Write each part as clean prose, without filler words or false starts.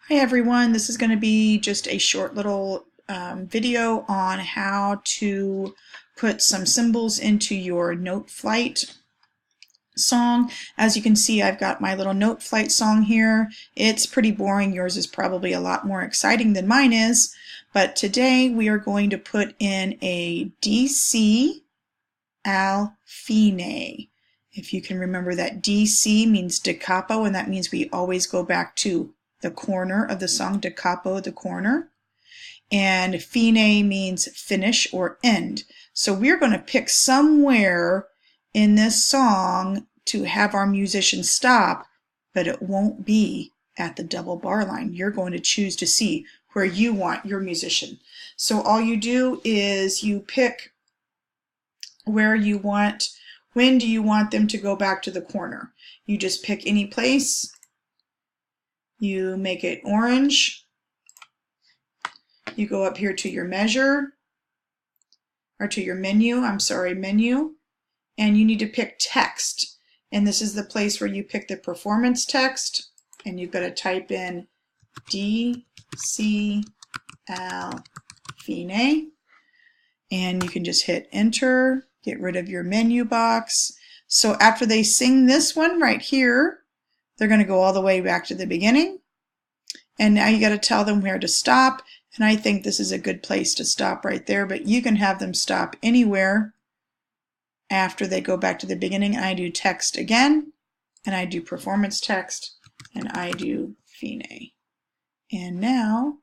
Hi everyone, this is going to be just a short little video on how to put some symbols into your Noteflight song. As you can see, I've got my little Noteflight song here. It's pretty boring. Yours is probably a lot more exciting than mine is, but today we are going to put in a D.C. al fine. If you can remember that D.C. means da capo, and that means we always go back to the corner of the song, da capo, the corner. And fine means finish or end. So we're going to pick somewhere in this song to have our musician stop, but it won't be at the double bar line. You're going to choose to see where you want your musician. So all you do is you pick where you want, when do you want them to go back to the corner. You just pick any place. You make it orange. You go up here to your measure, or to your menu, menu, and you need to pick text. And this is the place where you pick the performance text, and you've got to type in D.C. al fine, and you can just hit enter, get rid of your menu box. So after they sing this one right here, they're going to go all the way back to the beginning. And now you got to tell them where to stop. And I think this is a good place to stop right there, but you can have them stop anywhere after they go back to the beginning. I do text again, and I do performance text, and I do fine. And now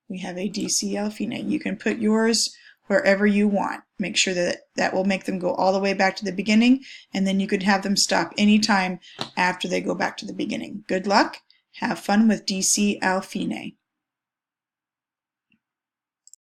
we have a D.C. al fine. You can put yours wherever you want. Make sure that that will make them go all the way back to the beginning, and then you could have them stop anytime after they go back to the beginning. Good luck. Have fun with D.C. al fine.